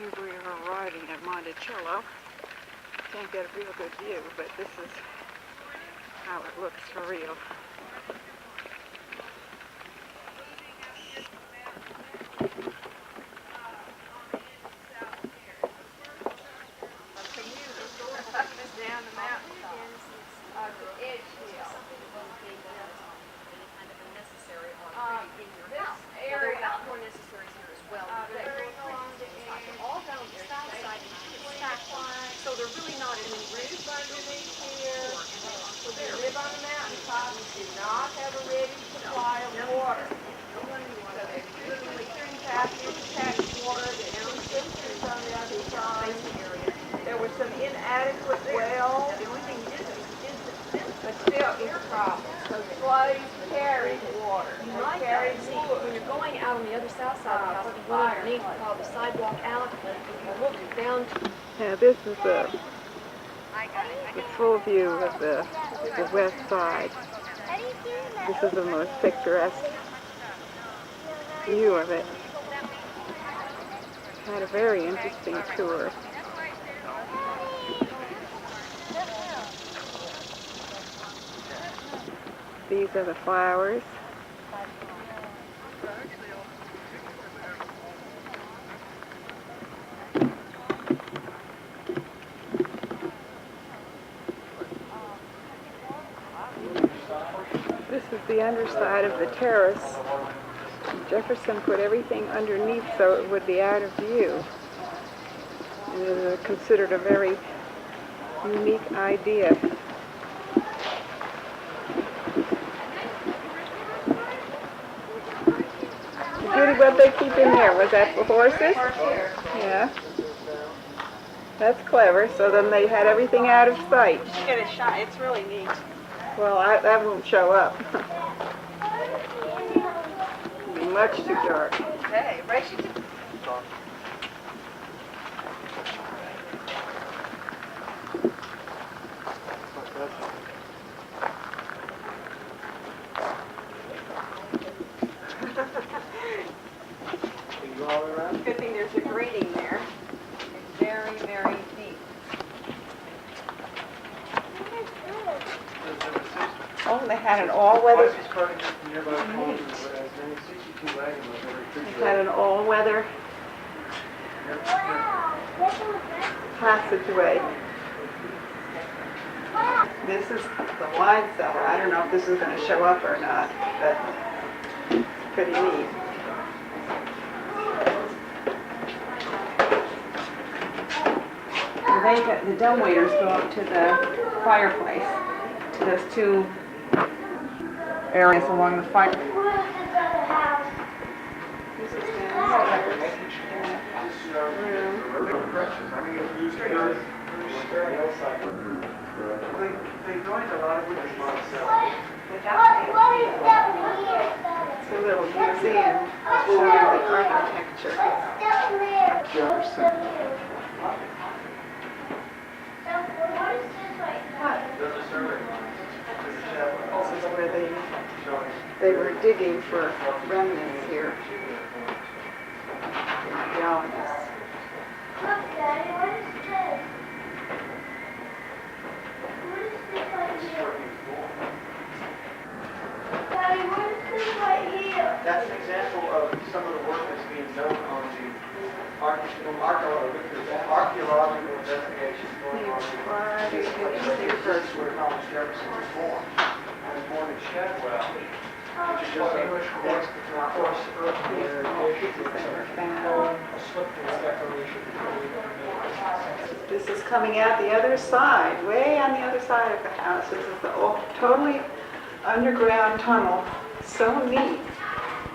Here we are riding at Monticello. Can't get a real good view, but this is how it looks for real. Down the mountain to Edgesville. This area more necessary here as well. All down the south side and to the back. So they're really not in any roof underneath here. So they live on the mountaintop and do not have a ready supply of water. So they literally couldn't tap into tap water. They don't sisters on the other side. There was some inadequate wells. The only thing you did is but still it's a problem. So slaves carried water. You might see, when you're going out on the other south side of the house, the one underneath called the sidewalk out, if you look down to... Now this is the full view of the west side. This is the most picturesque view of it. Had a very interesting tour. These are the flowers. This is the underside of the terrace. Jefferson put everything underneath so it would be out of view. And it is considered a very unique idea. Judy, what they keep in there? Was that for horses? Yeah. That's clever. So then they had everything out of sight. Get a shot. It's really neat. Well, that won't show up. It'll be much too dark. Hey, race you to... Good thing there's a grating there. It's very, very deep. Oh, they had an all-weather. They had an all-weather passageway. This is the wine cellar. I don't know if this is going to show up or not, but it's pretty neat. The dumbwaiters go up to the fireplace, to those two areas along the fire. This is downstairs. They joined a lot of wood. It's a little museum showing the architecture. Jefferson. This is where they were digging for remnants here. Archaeologists. Look, Daddy, what is this? What is this right here? Daddy, what is this right here? That's an example of some of the work that's being done on the archaeological investigation going on. This is where Thomas Jefferson was born. He was born in Shedwell, which is just English next to our horse This is coming out the other side, way on the other side of the house. This is the totally underground tunnel. So neat.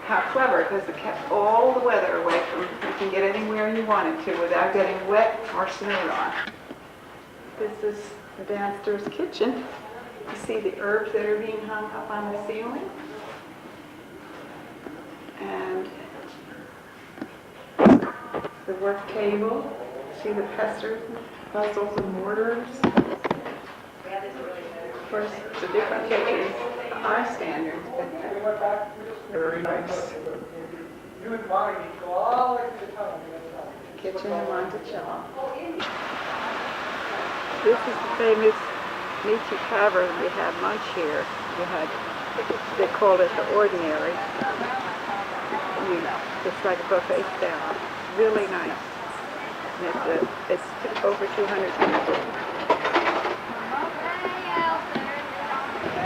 How clever, because it kept all the weather away from, you can get anywhere you wanted to without getting wet or snowed on. This is the downstairs kitchen. You see the herbs that are being hung up on the ceiling. And the work table. See the pesters, puzzles, and mortars. Of course, it's a different kitchen to our standards, but very nice. You and Bonnie need to go all the way to the tunnel. kitchen in Monticello. This is the famous Nietzsche Tavern. We had lunch here. They called it the Ordinary. It's like a buffet style. Really nice. And it's over 200 people.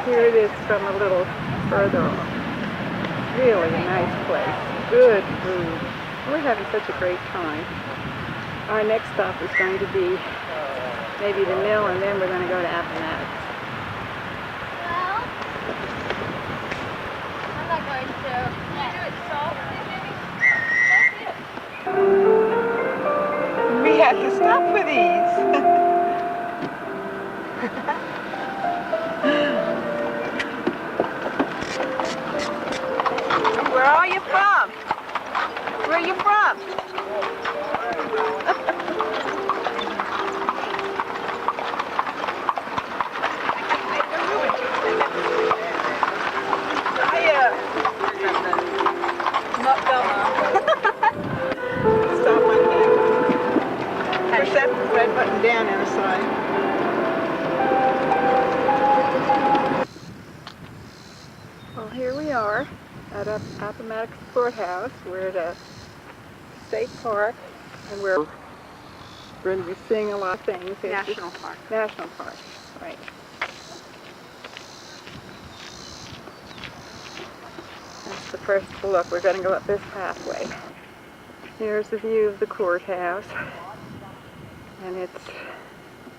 Here it is from a little further off. Really a nice place. Good food. We're having such a great time. Our next stop is going to be maybe the mill, and then we're going to go to Appomattox. Well, I'm not going to. Can you do it softly, maybe? We had to stop for these. Where are you from? Where are you from? Stop like that. Push that red button down on the side. Well, here we are at Appomattox Courthouse. We're at a state park, and we're going to be seeing a lot of things. National Park. National Park, right. That's the first look. We're going to go up this pathway. Here's the view of the courthouse, and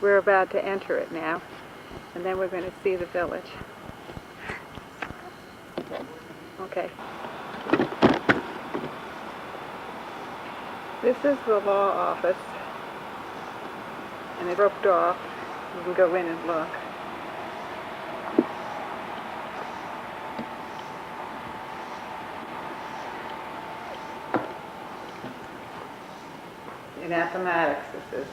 we're about to enter it now, and then we're going to see the village. Okay. This is the law office, and it's roped off. You can go in and look. In Appomattox, this is.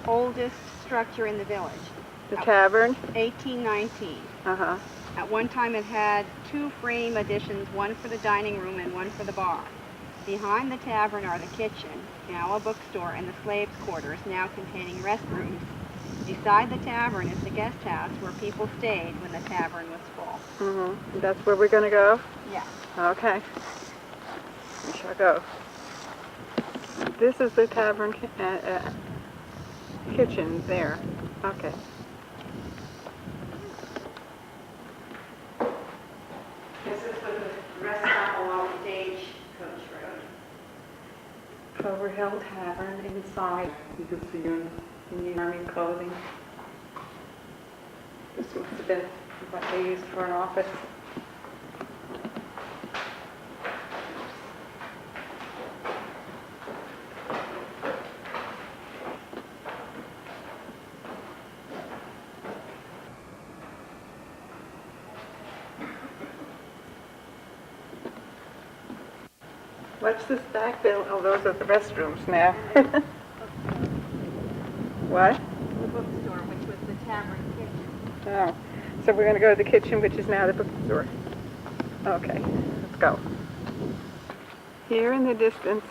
Oldest structure in the village. The tavern? 1819. Uh-huh. At one time it had two frame additions, one for the dining room and one for the bar. Behind the tavern are the kitchen, now a bookstore, and the slaves' quarters, now containing restrooms. Beside the tavern is the guest house where people stayed when the tavern was full. Mm-hmm. That's where we're going to go? Yeah. Okay. We shall go. This is the tavern kitchen there. Okay. This is the restaurant along Stagecoach Road. Clover Hill Tavern inside. You can see you in the army clothing. This must have been what they used for an office. What's this back bill? Oh, those are the restrooms now. What? The bookstore, which was the tavern kitchen. Oh, so we're going to go to the kitchen, which is now the bookstore. Okay, let's go. Here in the distance,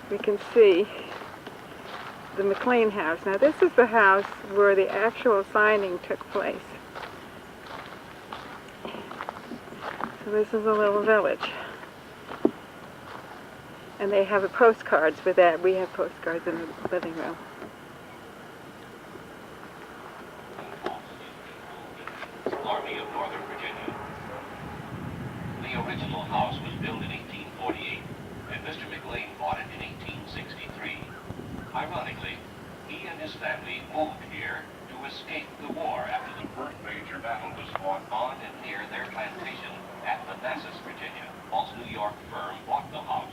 we can see the McLean house. Now, this is the house where the actual signing took place. So this is a little village. And they have postcards for that. We have postcards in the living room. Army of Northern Virginia. The original house was built in 1848, and Mr. McLean bought it in 1863. Ironically, he and his family moved here to escape the war after the first major battle was fought on and near their plantation at Manassas, Virginia. Paul's New York firm bought the house,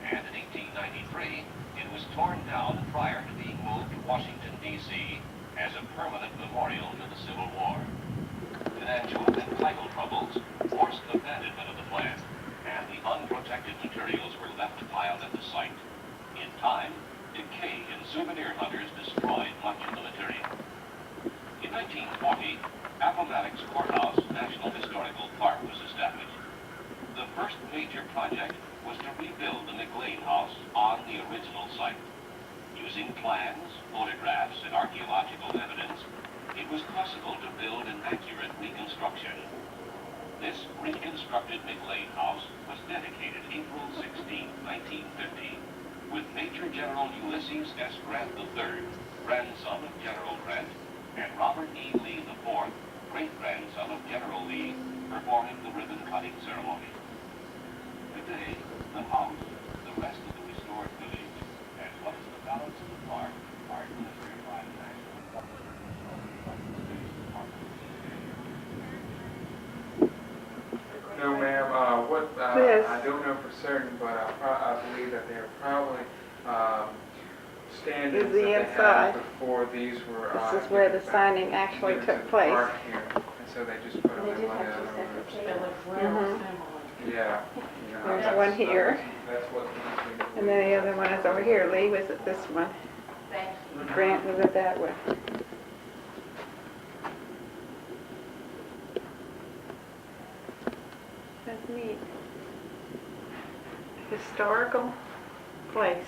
and in 1893, it was torn down prior to being moved to Washington, D.C. as a permanent memorial to the Civil War. Financial and title troubles forced abandonment of the plant, and the unprotected materials were left piled at the site. In time, decay and souvenir hunters destroyed much of the material. In 1940, Appomattox Courthouse National Historical Park was established. The first major project was to rebuild the McLean house on the original site. Using plans, photographs, and archaeological evidence, it was possible to build an accurate reconstruction. This reconstructed McLean house was dedicated April 16, 1950, with Major General Ulysses S. Grant III, grandson of General Grant, and Robert E. Lee IV, great-grandson of General Lee, performing the ribbon-cutting ceremony. Today, the house, the rest of the restored village, as well as the balance of the park, are administered by the National Government. No, ma'am, Yes. I don't know for certain, but I believe that they're probably standards Is that the they inside. had before these were. This is where the signing actually given to took the place. park here. And so they just put them They in did one have of two the separate other tables. Mhm. Yeah. There's That's- one here. That's what. leads me to And then the believe other one is over here. Lee was at this one. Grant was at that one. That's neat. Historical place.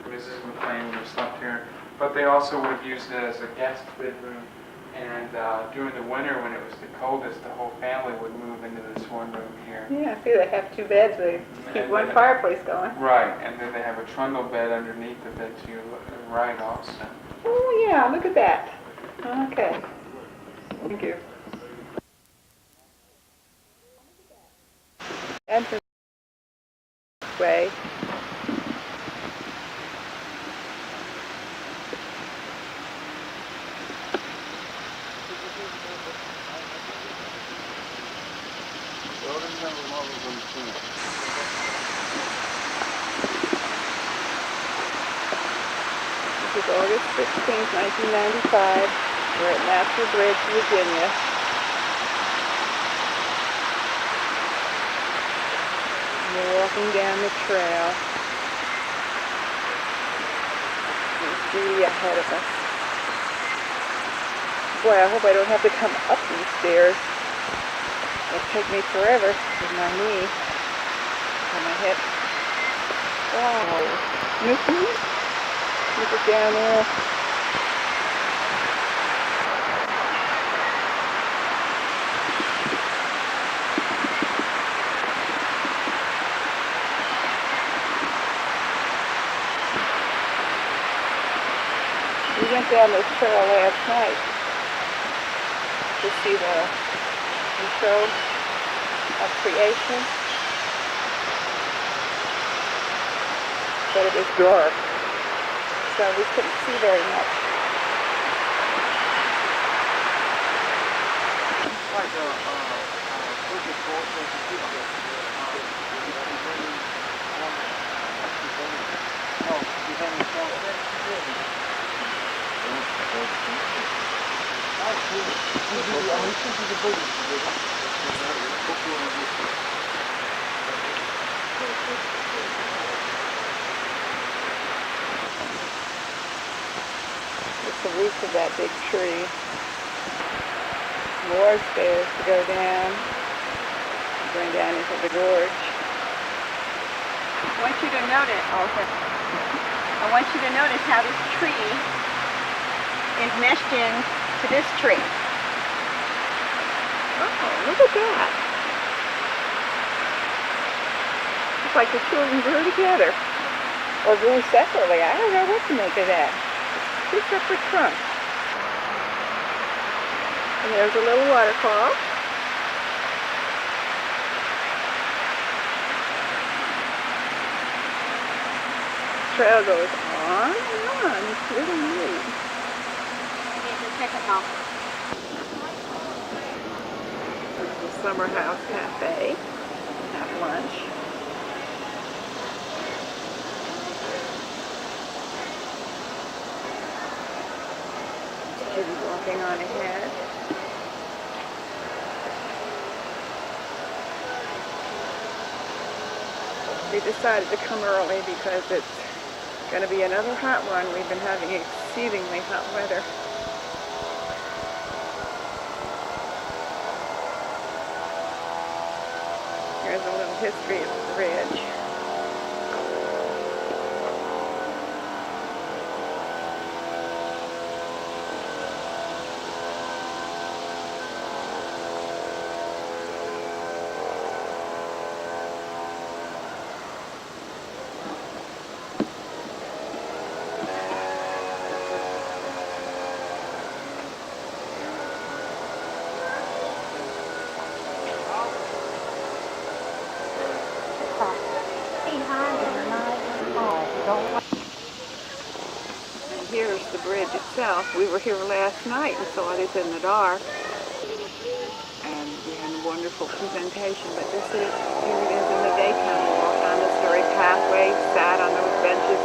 Mrs. McLean would have slept here, but they also would have used it as a guest bedroom. And during the winter, when it was the coldest, the whole family would move into this one room here. Yeah, see, they have two beds. They keep And one then- fireplace going. Right, and then they have a trundle bed underneath the bed to your right also. Oh, yeah, look at that. Okay. Thank you. Entrance way. This is August 16th, 1995. We're at Master Bridge, Virginia. We're walking down the trail. There's Judy ahead of us. Boy, I hope I don't have to come up these stairs. It'll take me forever with my knee and my hip. Wow. Look it down there. We went down this trail last night to see the show of creation, but it was dark, so we couldn't see very much. It's the roots of that big tree. More stairs to go down, going down into the gorge. I want you to notice, I want you to notice how this tree is meshed in to this tree. Oh, look at that. It's like the two of them grew together. Or grew separately. I don't know what to make of that. Two separate trunks. And there's a little waterfall. Trail goes on and on. It's really neat. It's a ticket home. This is the Summer House Cafe. Have lunch. Judy walking on ahead. We decided to come early because it's going to be another hot one. We've been having exceedingly hot weather. Here's a little history of the bridge. And here's the bridge itself. We were here last night and saw this in the dark. And we had a wonderful presentation, but here it is in the daytime. We walked on this very pathway, sat on those benches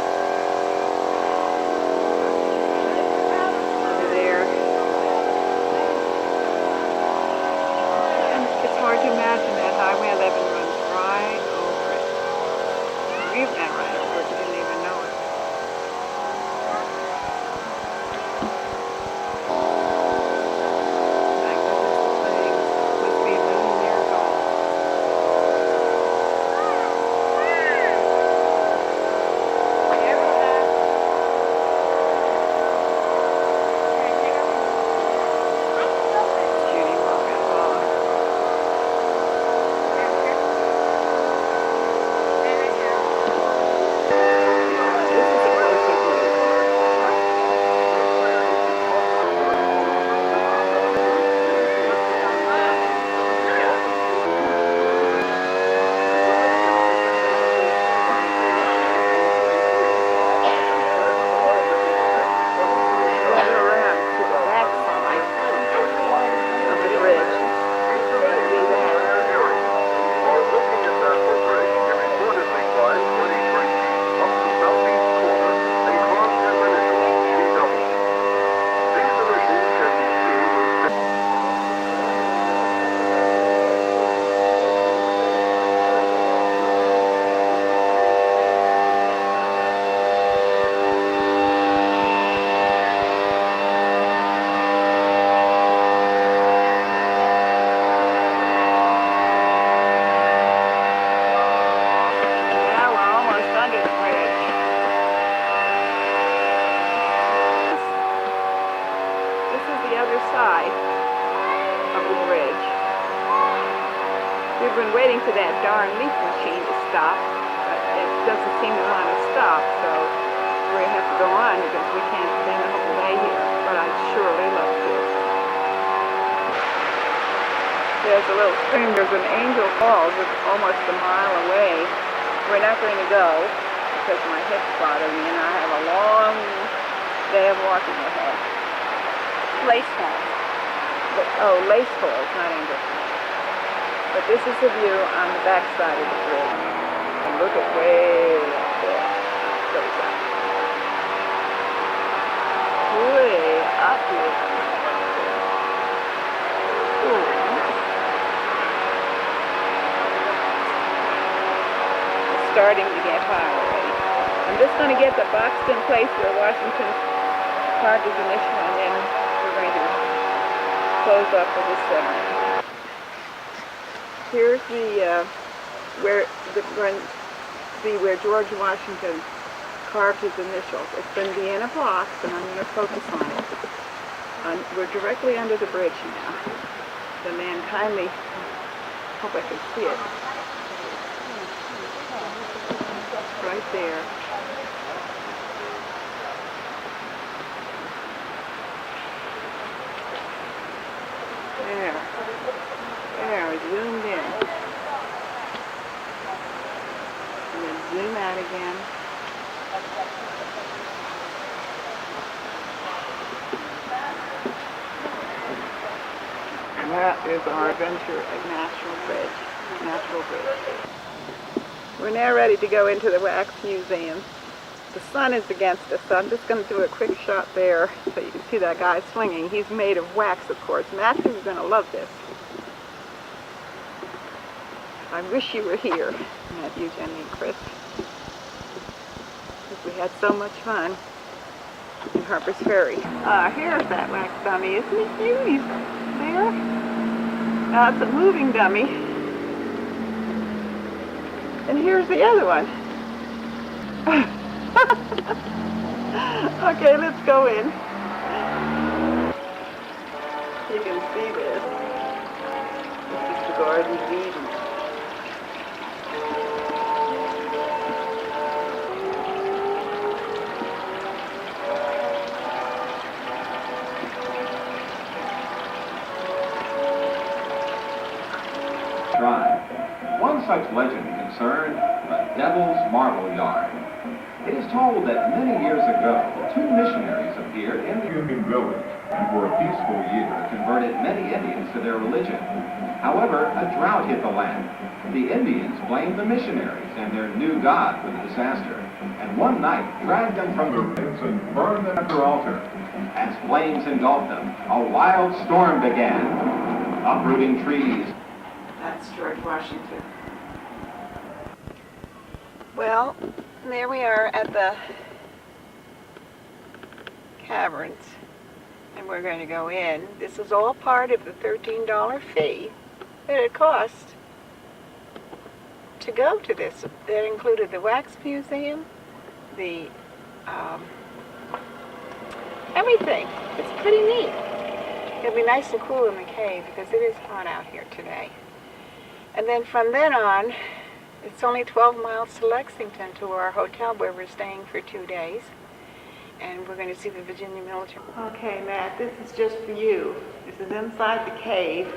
over there. And it's hard to imagine that Highway 11 runs right over it. We went right over it, we didn't even know it. We've been waiting for that darn leaf machine to stop, but it doesn't seem to want to stop, so we have to go on because we can't spend the whole day here, but I'd surely love to. There's a little stream, there's an Angel Falls, it's almost a mile away. We're not going to go because my hips bother me and I have a long day of walking ahead. Lace Falls. Lace Falls, not Angel Falls. But this is the view on the back side of the bridge. And look at way up there. Goes up. Way up there. Ooh. It's starting to get hot already. I'm just going to get the boxed in place where Washington Park is initial, and then we're going to close up for this segment. Here's where George Washington carved his initials. It's been Vienna box, and I'm going to focus on it. We're directly under the bridge now. The man kindly, hope I can see it. Right there. There, zoomed in. And then zoom out again. And that is our adventure at Natural Bridge. We're now ready to go into the Wax Museum. The sun is against us, so I'm just going to do a quick shot there so you can see that guy swinging. He's made of wax, of course. Matthew is going to love this. I wish you were here, Matthew, Jenny, and Chris, because we had so much fun. in Harper's Ferry. Here's that wax dummy, isn't he cute? He's there. Now it's a moving dummy. And here's the other one. Okay, let's go in. You can see this. This is the Garden of Eden. Drive. One such legend concerned the Devil's Marble Yard. It is told that many years ago, two missionaries appeared in the Union Village and for a peaceful year converted many Indians to their religion. However, a drought hit the land. The Indians blamed the missionaries and their new god for the disaster, and one night dragged them from the pits and burned them at their altar. As flames engulfed them, a wild storm began, uprooting trees. That's George Washington. Well, there we are at the caverns, and we're going to go in. This is all part of the $13 fee that it cost to go to this. That included the wax museum, the everything. It's pretty neat. It'll be nice and cool in the cave because it is hot out here today. And then from then on, it's only 12 miles to Lexington to our hotel where we're staying for 2 days. And we're going to see the Virginia military. Okay, Matt, this is just for you. This is inside the cave.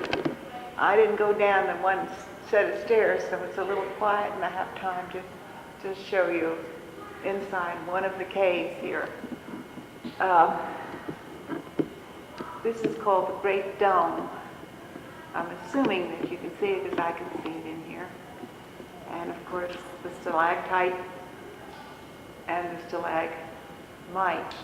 I didn't go down the one set of stairs, so it's a little quiet and I have time to just show you inside one of the caves here. This is called the Great Dome. I'm assuming that you can see it as I can see it in here. And of course, the stalactite and the stalagmite.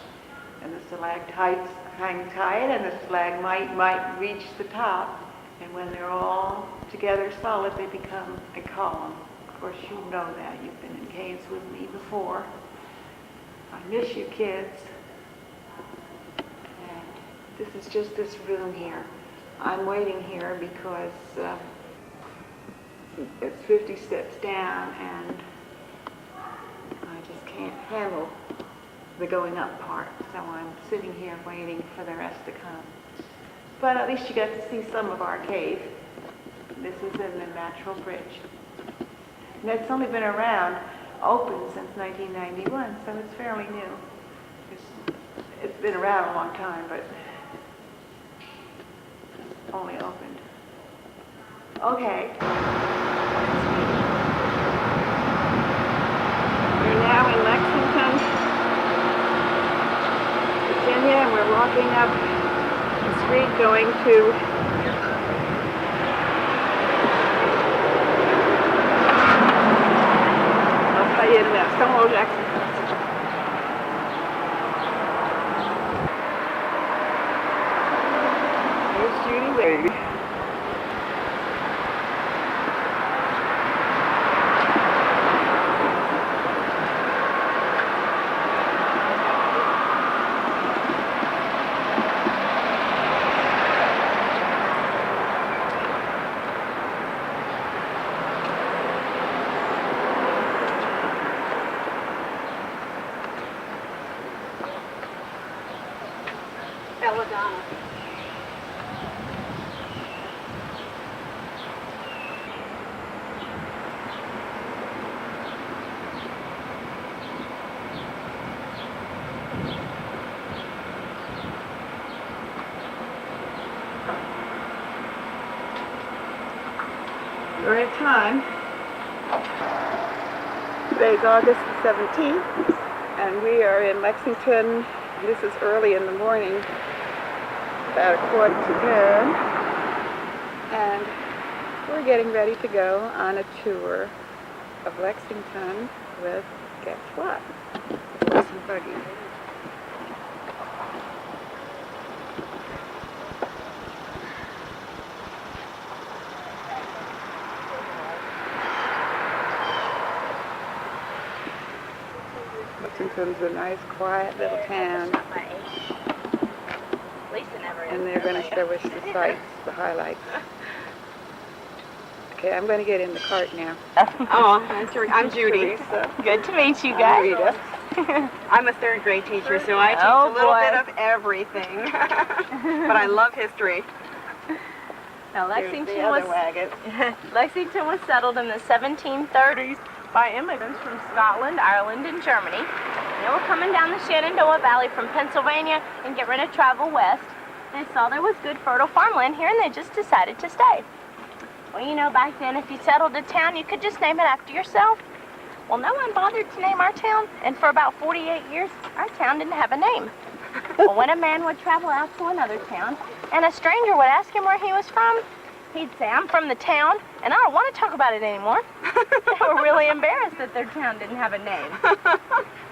And the stalactites hang tight and the stalagmite might reach the top. And when they're all together solid, they become a column. Of course, you know that. You've been in caves with me before. I miss you, kids. And this is just this room here. I'm waiting here because it's 50 steps down and I just can't handle the going up part. So I'm sitting here waiting for the rest to come. But at least you got to see some of our cave. This is in the natural bridge. And it's only been around, open since 1991, so it's fairly new. It's been around a long time, but only opened. Okay. We're now in Lexington, Virginia, and we're walking up the street going to I'll tell you in a minute. Stonewall Jackson. Here's Judy, baby. Belladonna. We're at time. Today's August the 17th, and we are in Lexington. This is early in the morning, about 11:45, and we're getting ready to go on a tour of Lexington with, guess what? Horse and buggy. Lexington's a nice, quiet little town, Lisa never is. and they're going to show us the sights, the highlights. Okay, I'm going to get in the cart now. Oh, I'm Judy. Teresa. Good to meet you I'm guys. Rita. I'm a third grade teacher, so I teach a little bit of everything. But I love history. Now, Here's the other wagon. Lexington was settled in the 1730s by immigrants from Scotland, Ireland, and Germany. They were coming down the Shenandoah Valley from Pennsylvania and getting ready to travel west. They saw there was good fertile farmland here, and they just decided to stay. Well, you know, back then, if you settled a town, you could just name it after yourself. Well, no one bothered to name our town, and for about 48 years, our town didn't have a name. Well, when a man would travel out to another town, and a stranger would ask him where he was from, he'd say, I'm from the town, and I don't want to talk about it anymore. They were really embarrassed that their town didn't have a name.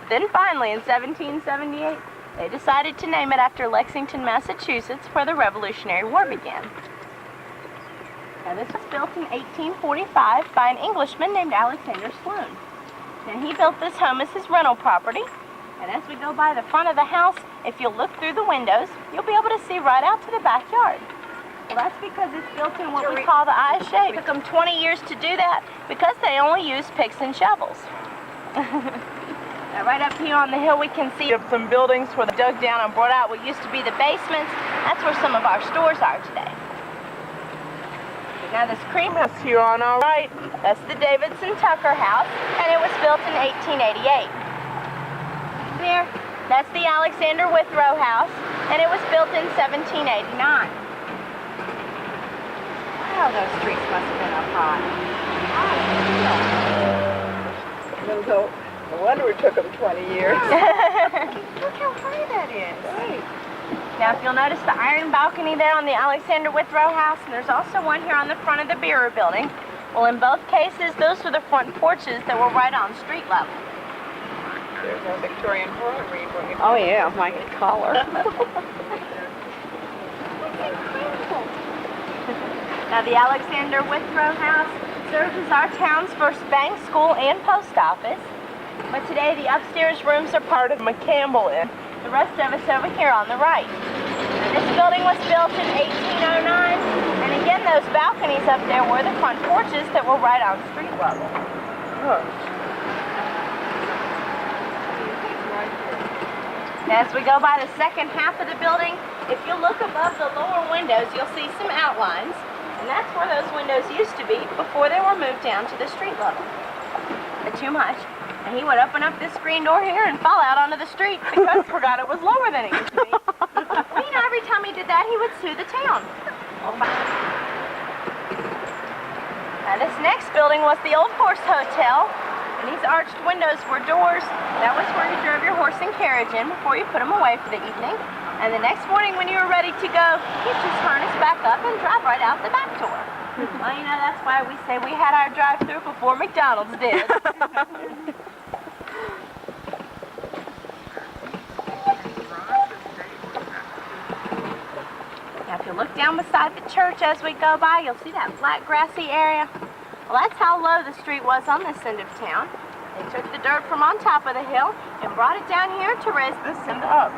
Then finally, in 1778, they decided to name it after Lexington, Massachusetts, where the Revolutionary War began. Now, this was built in 1845 by an Englishman named Alexander Sloan. Now, he built this home as his rental property, and as we go by the front of the house, if you'll look through the windows, you'll be able to see right out to the backyard. Well, that's because it's built in what we call the I shape. It took them 20 years to do that because they only used picks and shovels. Now, right up here on the hill, we can see some buildings where they dug down and brought out what used to be the basements. That's where some of our stores are today. Now, this cream house here on our right, that's the Davidson Tucker House, and it was built in 1888. There, that's the Alexander Withrow House, and it was built in 1789. Wow, those streets must have been up high. No wonder it took them 20 years. Look how high that is. Right. Now, if you'll notice the iron balcony there on the Alexander Withrow House, and there's also one here on the front of the Bearer Building. Well, in both cases, those were the front porches that were right on street level. There's our Victorian horror read. Oh, yeah, my collar. Now, the Alexander Withrow House served as our town's first bank, school, and post office. But today, the upstairs rooms are part of McCampbell Inn. The rest of us over here on the right. This building was built in 1809, and again, those balconies up there were the front porches that were right on street level. Oh. As we go by the second half of the building, if you look above the lower windows, you'll see some outlines, and that's where those windows used to be before they were moved down to the street level. But too much. And he would open up this screen door here and fall out onto the street because he forgot it was lower than it used to be. Well, you know, every time he did that, he would sue the town. Now, this next building was the Old Horse Hotel, and these arched windows were doors. That was where you drove your horse and carriage in before you put them away for the evening. And the next morning when you were ready to go, you'd just harness back up and drive right out the back door. Well, you know, that's why we say we had our drive-thru before McDonald's did. Now, if you look down beside the church as we go by, you'll see that flat, grassy area. Well, that's how low the street was on this end of town. They took the dirt from on top of the hill and brought it down here to raise this end up.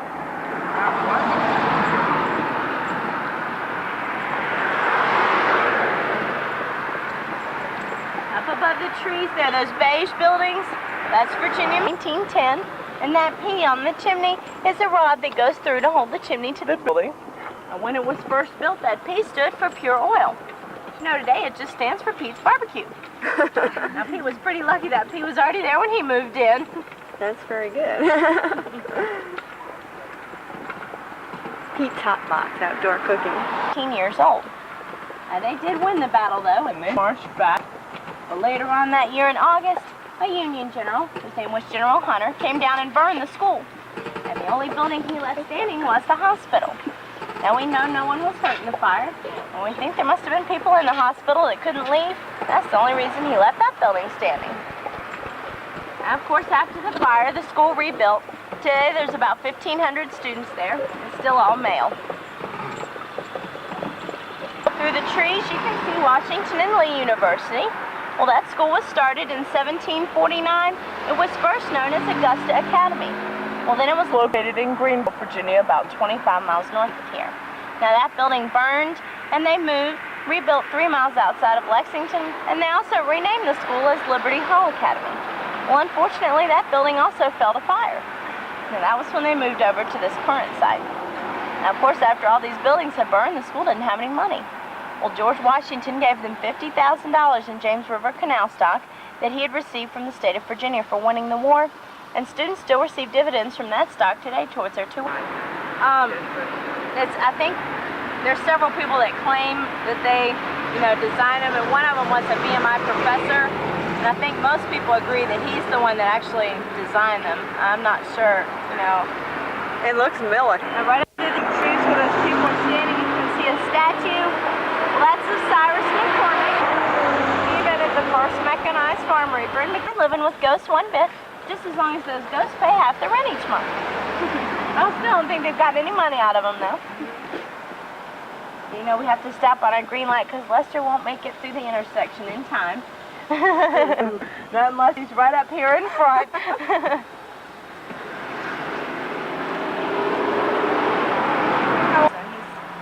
Up above the trees there, those beige buildings, that's Virginia 1910. And that P on the chimney is a rod that goes through to hold the chimney to the building. And when it was first built, that P stood for pure oil. You know, today it just stands for Pete's Barbecue. Now, Pete was pretty lucky that Pete was already there when he moved in. That's very good. Pete's Hot Box, outdoor cooking. 18 years old. Now, they did win the battle, though, and they marched back. But later on that year in August, a Union general, his name was General Hunter, came down and burned the school. And the only building he left standing was the hospital. Now, we know no one was hurt in the fire, and we think there must have been people in the hospital that couldn't leave. That's the only reason he left that building standing. Now, of course, after the fire, the school rebuilt. Today, there's about 1,500 students there, and still all male. Through the trees, you can see Washington and Lee University. Well, that school was started in 1749. It was first known as Augusta Academy. Well, then it was located in Greenville, Virginia, about 25 miles north of here. Now that building burned, and they moved, rebuilt 3 miles outside of Lexington, and they also renamed the school as Liberty Hall Academy. Well, unfortunately, that building also fell to fire. And that was when they moved over to this current site. Now, of course, after all these buildings had burned, the school didn't have any money. Well, George Washington gave them $50,000 in James River Canal stock that he had received from the state of Virginia for winning the war, and students still receive dividends from that stock today towards their tuition. I think there's several people that claim that they, designed them, and one of them was a VMI professor, and I think most people agree that he's the one that actually designed them. I'm not sure, It looks military. Now, right under the trees where those people are standing, you can see a statue. Well, that's of Cyrus McCormick. He invented the first mechanized farm reaper, and they're living with ghosts one bit, just as long as those ghosts pay half the rent each month. I still don't think they've got any money out of them, though. We have to stop on a green light because Lester won't make it through the intersection in time. Not unless he's right up here in front.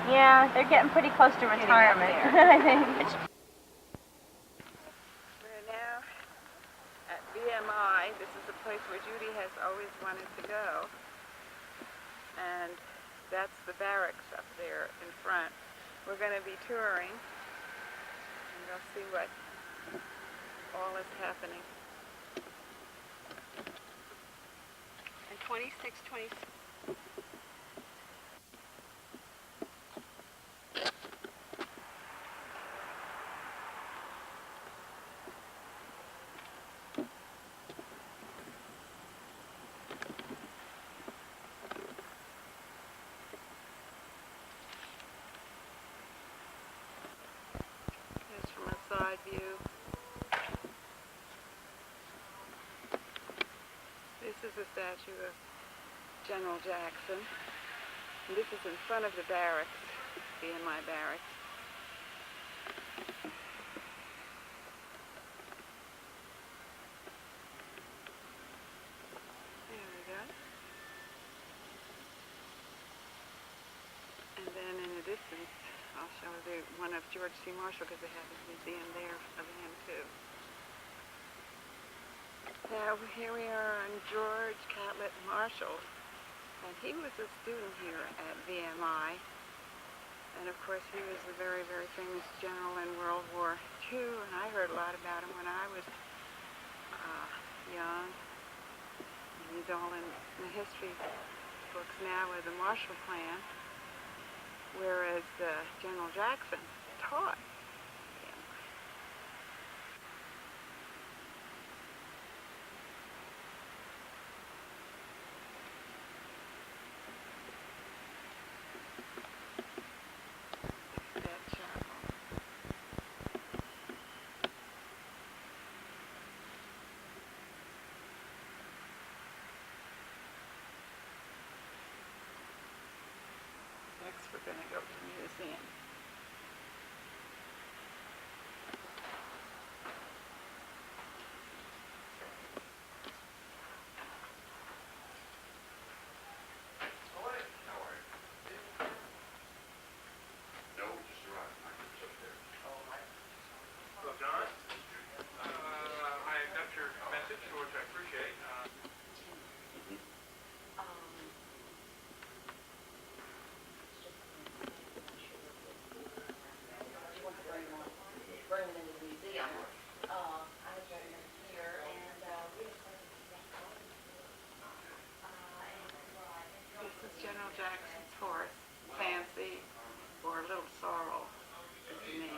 Yeah, they're getting pretty close to retirement, I think. We're now at VMI. This is the place where Judy has always wanted to go. And that's the barracks up there in front. We're going to be touring, and you'll see what all is happening. And 26. From a side view. This is a statue of General Jackson. And this is in front of the barracks, VMI barracks. There we go. And then in the distance, I'll show you one of George C. Marshall because they have a museum there of him too. Now here we are on George Catlett Marshall, and he was a student here at VMI, and of course he was a very, very famous general in World War II, and I heard a lot about him when I was young. And he's all in the history books now with the Marshall Plan. Whereas General Jackson taught him. That chapel. Next we're going to go to the museum. General Jackson's horse, Fancy, or Little Sorrel, is the name.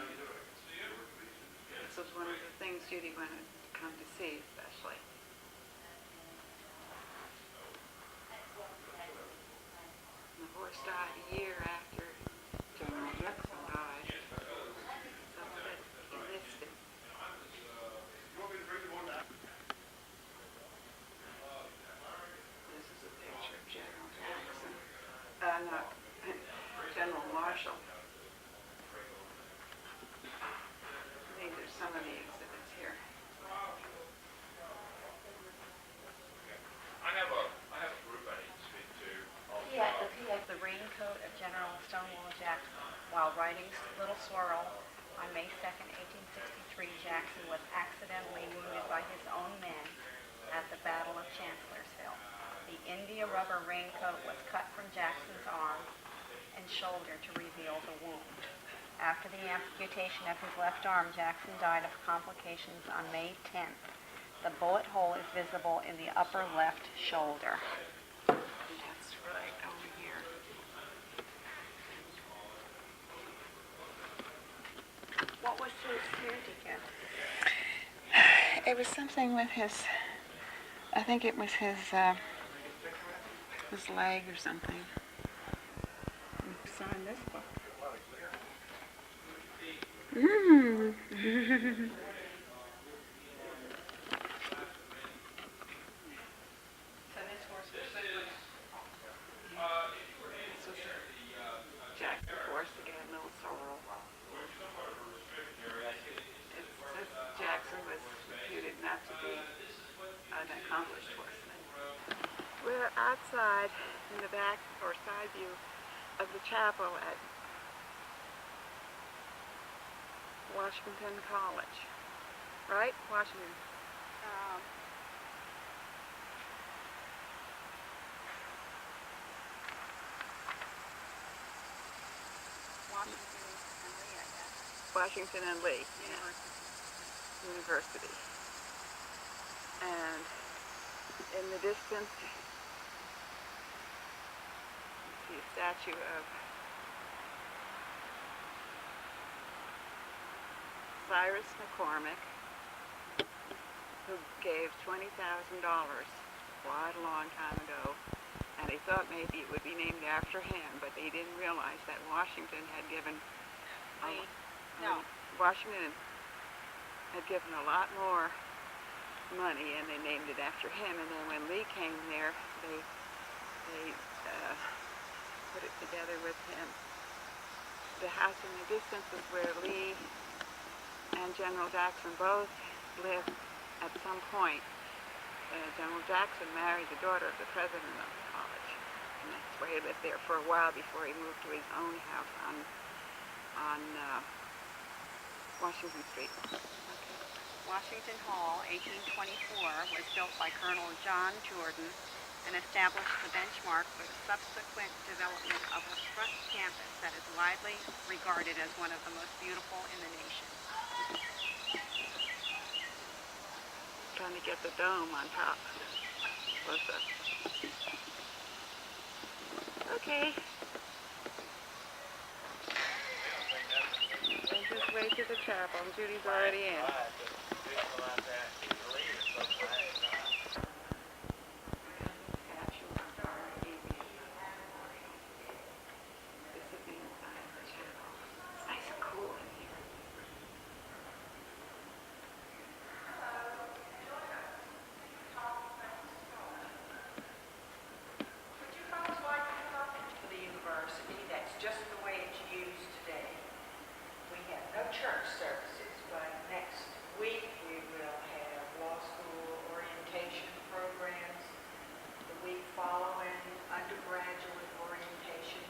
This was one of the things Judy wanted to come to see, especially. And the horse died a year after General Jackson died, so that he missed him. This is a picture of General Jackson. No, General Marshall. These are some of the exhibits here. Jackson. While riding Little Swirl on May 2nd, 1863, Jackson was accidentally wounded by his own men at the Battle of Chancellorsville. The India rubber raincoat was cut from Jackson's arm and shoulder to reveal the wound. After the amputation of his left arm, Jackson died of complications on May 10th. The bullet hole is visible in the upper left shoulder. That's right, over here. What was his handicap? It was something with his, I think it was his leg or something. Sign this book. So this horse was Jackson forced to get a little sorrel. Jackson was reputed not to be an accomplished horseman. We're outside in the back or side view of the chapel at Washington College. Right? Washington. Washington and Lee. University. And in the distance, the statue of Cyrus McCormick, who gave $20,000 quite a long time ago, and they thought maybe it would be named after him, but they didn't realize that Washington had given Washington had given a lot more money, and they named it after him. And then when Lee came there, they put it together with him. The house in the distance is where Lee and General Jackson both lived at some point. General Jackson married the daughter of the president of the college, and that's where he lived there for a while before he moved to his own house on Washington Street. Washington Hall, 1824, was built by Colonel John Jordan and established the benchmark for the subsequent development of a front campus that is widely regarded as one of the most beautiful in the nation. Trying to get the dome on top. Close up. Okay. And just wait to the chapel. Judy's already in. Church services, but next week we will have law school orientation programs. The week following, undergraduate orientation.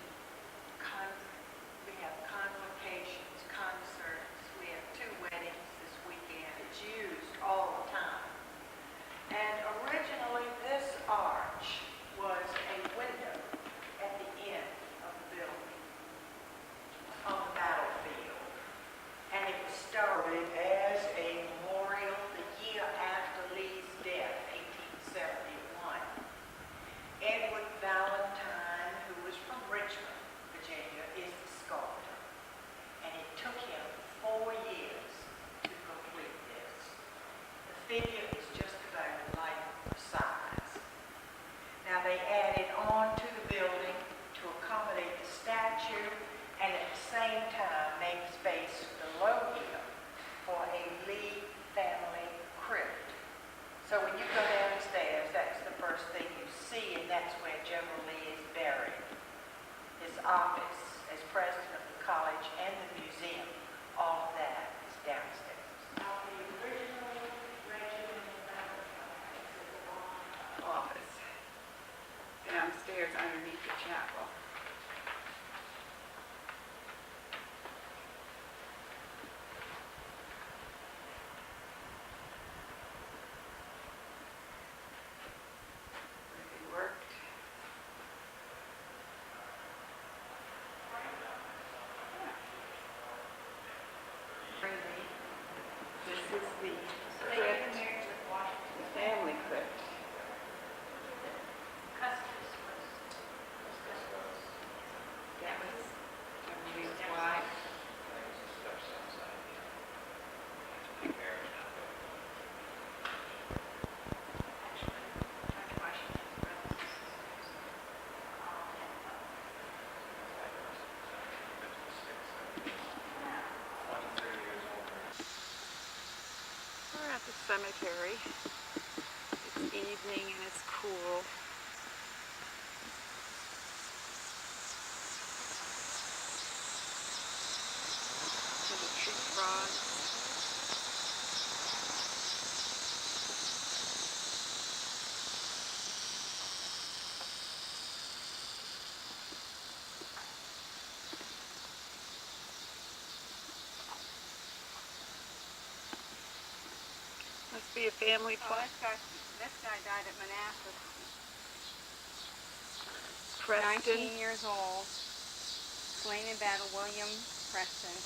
We have convocations, concerts. We have 2 weddings this weekend. It's used all the time. And originally this arch was a window at the end of the building on the battlefield. And it was started as a memorial the year after Lee's death, 1871. Edward Valentine, who was from Richmond, Virginia, is the sculptor. And it took him 4 years to complete this. The figure is just about life size. Now they added on to the building to accommodate the statue, and at the same time made space below him for a Lee family crypt. So when you go down the stairs, that's the first thing you see, and that's where General Lee is buried. His office as president of the college and the museum, all of that is downstairs. Now the original regiment Office. Downstairs underneath the chapel. cemetery. It's evening and it's cool. And the tree frogs. Must be a family Oh, place. this guy died at Manassas. Preston. 19 years old. Slain in battle, William Preston.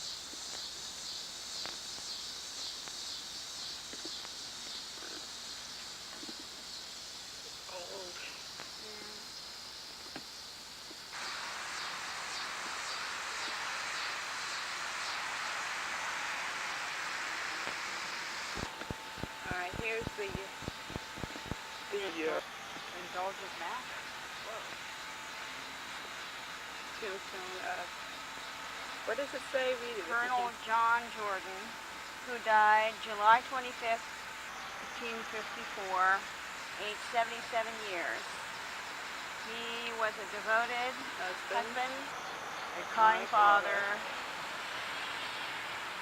Old. All right, here's the Indulgent matter. tombstone of, what does it say? Read it. Colonel John Jordan, who died July 25th, 1854, age 77 years. He was a devoted husband, a kind father,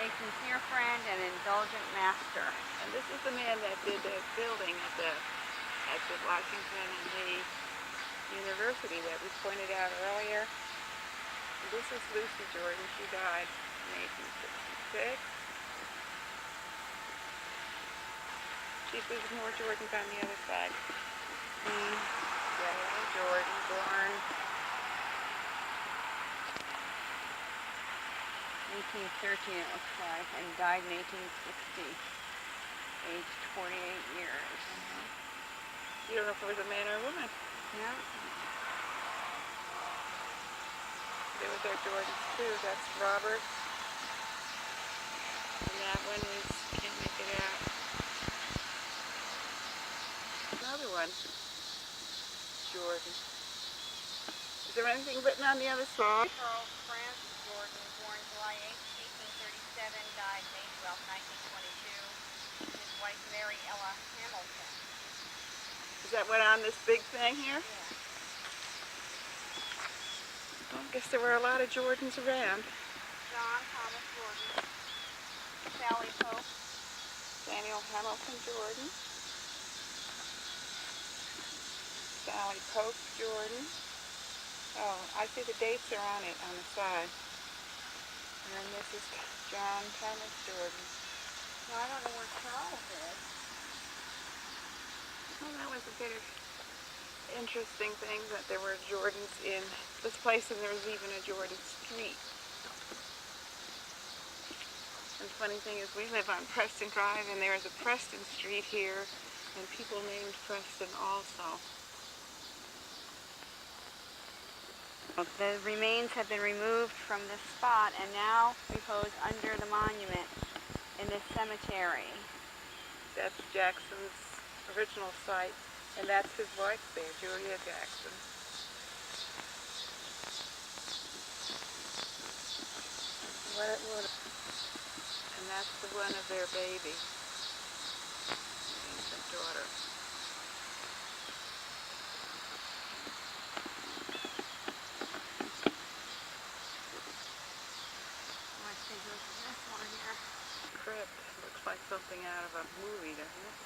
a sincere friend, and indulgent master. And this is the man that did the building at the Washington and Lee University that we pointed out earlier. And this is Lucy Jordan. She died in 1866. Geez, there's more Jordans on the other side. Jordan, born 1813 it looks like, and died in 1860, aged 48 years. You don't know if it was a man or a woman. Yeah. There was our Jordans too. That's Robert. And that one is, can't make it out. Another one. Jordan. Is there anything written on the other side? Charles Francis Jordan, born July 8, 1837, died May 12, 1922. His wife Mary Ella Hamilton. Is that what on this big thing here? Yeah. Well, I guess there were a lot of Jordans around. John Thomas Jordan. Sally Pope. Samuel Hamilton Jordan. Sally Pope Jordan. Oh, I see the dates are on it on the side. And then this is John Thomas Jordan. No, I don't know where Charles is. Well, that was a bit of interesting thing that there were Jordans in this place, and there was even a Jordan Street. And the funny thing is, we live on Preston Drive, and there is a Preston Street here, and people named Preston also. The remains have been removed from this spot and now repose under the monument in this cemetery. That's Jackson's original site, and that's his wife there, Julia Jackson. And that's the one of their baby, infant daughter. Let's see who's this one here. Crypt looks like something out of a movie, doesn't it?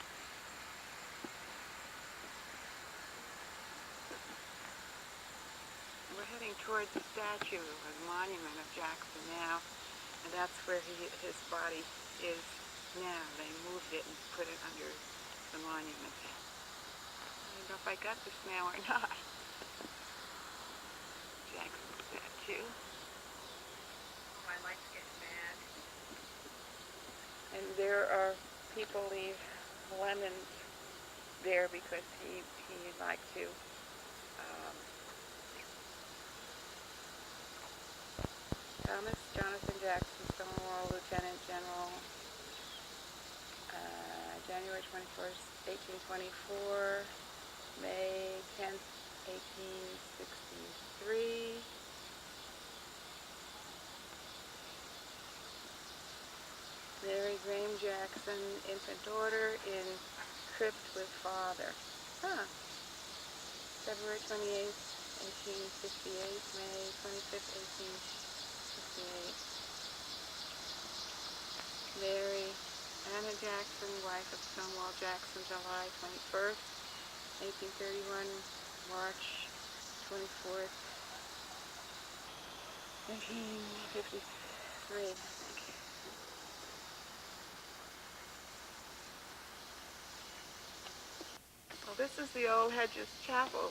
We're heading towards the statue or the monument of Jackson now, and that's where his body is now. They moved it and put it under the monument. I don't know if I got this now or not. Jackson statue. My light's getting bad. And there are people leave lemons there because he liked to Thomas Jonathan Jackson, Stonewall Lieutenant General, January 21st, 1824, May 10th, 1863. Mary Graham Jackson, infant daughter, in crypt with father. Huh. February 28th, 1858, May 25th, 1858. Mary Anna Jackson, wife of Stonewall Jackson, July 21st, 1831, March 24th, 1853. Well, this is the old Hedges Chapel.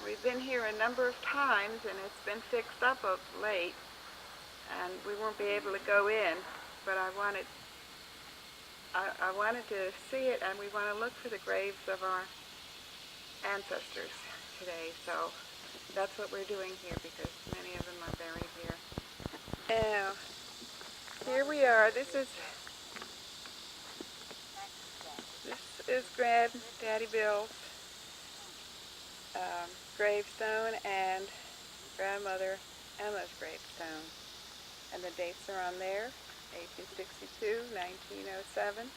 We've been here a number of times, and it's been fixed up of late, and we won't be able to go in, but I wanted to see it, and we want to look for the graves of our ancestors today, so that's what we're doing here, because many of them are buried here. Now, here we are. This is Granddaddy Bill's gravestone and Grandmother Emma's gravestone. And the dates are on there, 1862, 1907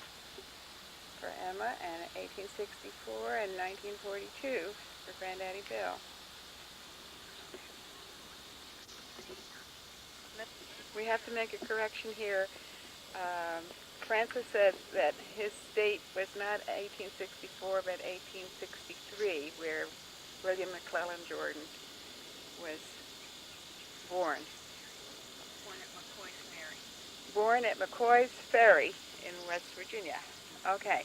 for Emma, and 1864 and 1942 for Granddaddy Bill. We have to make a correction here. Francis said that his date was not 1864 but 1863, where William McClellan Jordan was born. Born at McCoy's Ferry in West Virginia. Okay.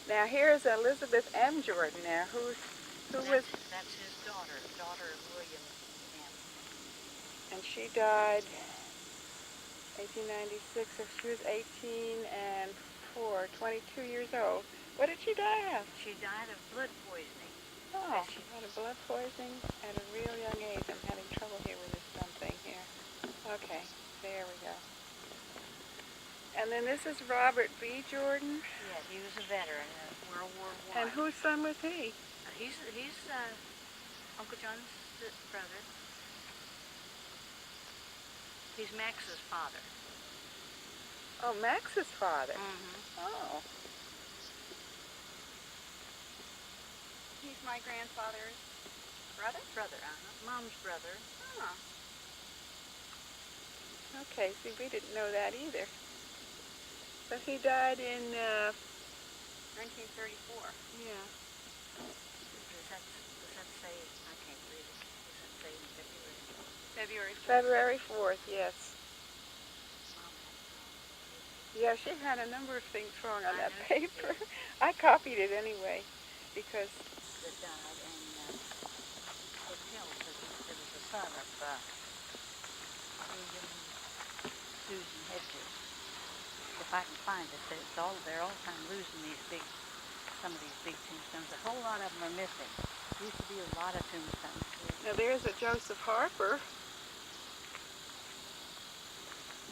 Now here's Elizabeth M. Jordan. Now who was? That's his daughter of William M. And she died 1896. So she was 22 years old. What did she die of? She died of blood poisoning. Oh, she had a blood poisoning at a real young age. I'm having trouble here with this dumb thing here. Okay, there we go. And then this is Robert B. Jordan. Yeah, he was a veteran of World War I. And whose son was he? He's Uncle John's brother. He's Max's father. Oh, Max's father. Mm-hmm. Oh. He's my grandfather's brother? Brother, Mom's brother. Huh. Okay, see, we didn't know that either. But he died in 1934. Yeah. Does that say, I can't read it. Does that say in February? February 4th, yes. Yeah, she had a number of things wrong on that paper. I copied it anyway, because... That died, and it tells that it was the son of William Susan Hedges. If I can find it, they're all the time losing some of these big tombstones. A whole lot of them are missing. There used to be a lot of tombstones here. Now there's a Joseph Harper.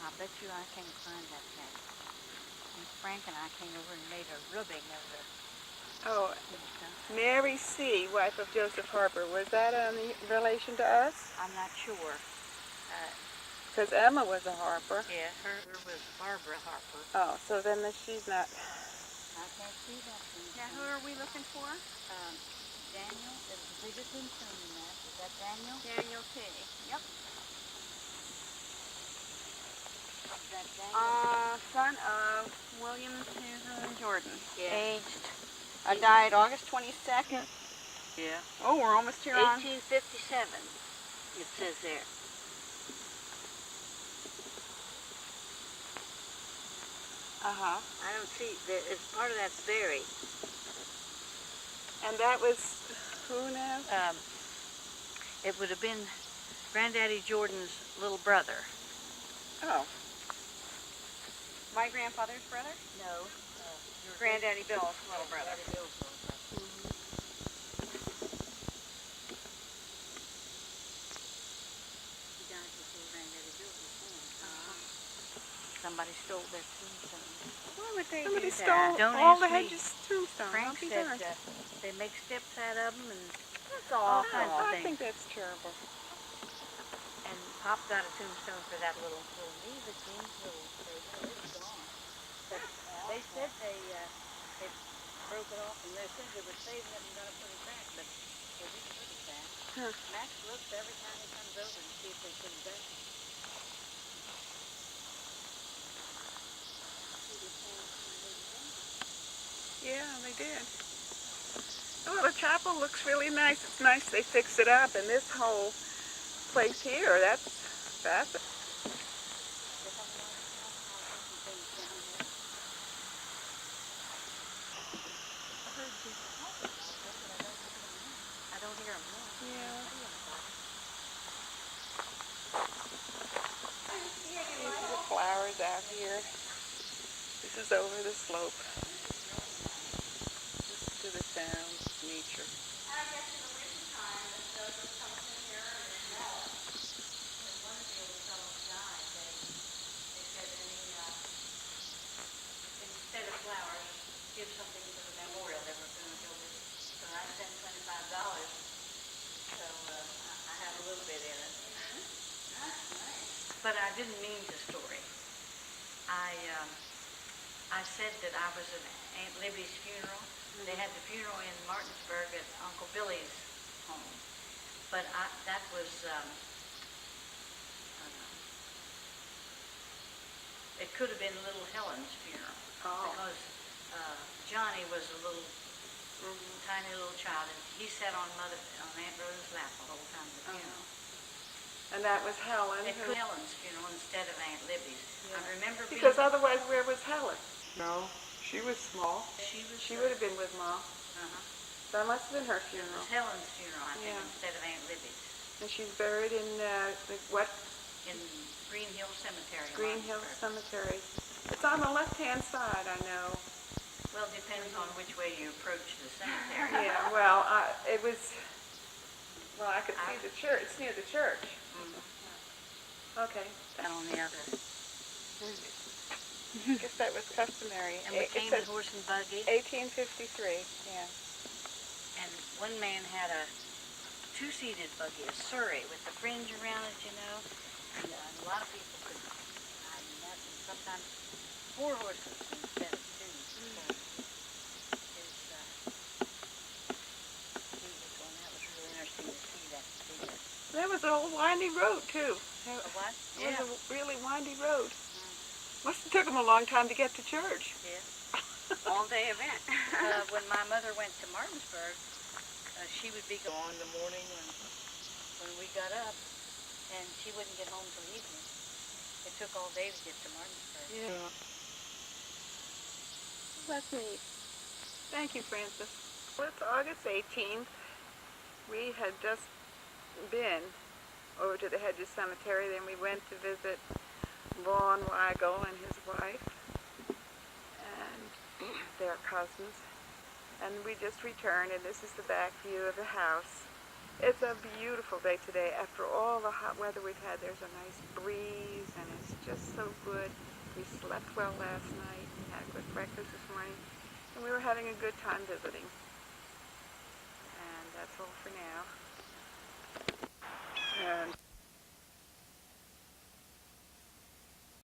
I bet you I can't find that thing. And Frank and I came over and made a rubbing of the tombstone. Mary C., wife of Joseph Harper. Was that in relation to us? I'm not sure. Because Emma was a Harper. Yeah, her was Barbara Harper. Oh, so then she's not... I can't see that thing. Now, who are we looking for? Daniel. There's a bigger tombstone than that. Is that Daniel? Daniel T. Yep. Is that Daniel? Son of William Susan Jordan. Yeah. Died August 22nd. Yeah. Oh, we're almost here on. 1857. It says there. Uh-huh. I don't see, it's part of that's buried. And that was who now? It would have been Granddaddy Jordan's little brother. Oh. My grandfather's brother? No. Granddaddy Bill's little brother. Granddaddy Bill's little brother. He died before Granddaddy Bill was born. Somebody stole their tombstone. Why would they Somebody do stole that? Don't all ask the me. Hedges tombstones. Frank I'll be said darned. they make steps out of them and That's all all. kinds of I things. think that's terrible. And Pop got a tombstone for that little Neva King's little baby. It's gone. They said they broke it off, and they said they were saving it and gonna put it back, but they didn't put it back. Max looks every time he comes over and see if they put it back. Yeah, they did. Well, the chapel looks really nice. It's nice they fixed it up, and this whole place here, that's fascinating. I don't hear them. Yeah. These are the flowers out here. This is over the slope. Listen to the sounds of nature. I guess in the wintertime, the snow just comes in here and it melts. And one of the old fellows died. They said instead of flowers, give something for the memorial. They were going to build it. So I sent $25. So I have a little bit in it. That's nice. But I didn't mean the story. I said that I was at Aunt Libby's funeral. They had the funeral in Martinsburg at Uncle Billy's home. But that was, it could have been Little Helen's funeral. Because Johnny was a little, tiny little child, and he sat on Aunt Rhoda's lap the whole time of the funeral. And that was Helen. It could be Helen's funeral instead of Aunt Libby's. Yeah. I remember Because otherwise, where was Helen? No, she was small. She would have been with Mom. That must have been her It funeral. was Helen's funeral, I think, instead of Aunt Libby's. And she's buried in what? In Green Hill Cemetery. Green Hill Cemetery. It's on the left-hand side, I know. Well, it depends on which way you approach the cemetery. Yeah, well, it was, well, I could see the church. It's near the church. Okay. And on the other. I guess that was customary. And we came in horse and buggy. 1853, yeah. And one man had a two-seated buggy, a Surrey, with the fringe around it, you know. And a lot of people could ride in that. And sometimes 4 horses instead of 2. That was really interesting to see that. That was an old windy road, too. A what? It was a really windy road. Must have took them a long time to get to church. Yeah. All-day event. When my mother went to Martinsburg, she would be gone in the morning when we got up, and she wouldn't get home till evening. It took all day to get to Martinsburg. Yeah. That's neat. Thank you, Francis. Well, it's August 18th. We had just been over to the Hedges Cemetery, then we went to visit Vaughn Weigel and his wife and their cousins, and we just returned, and this is the back view of the house. It's a beautiful day today. After all the hot weather we've had, there's a nice breeze, and it's just so good. We slept well last night, we had a good breakfast this morning, and we were having a good time visiting. And that's all for now. And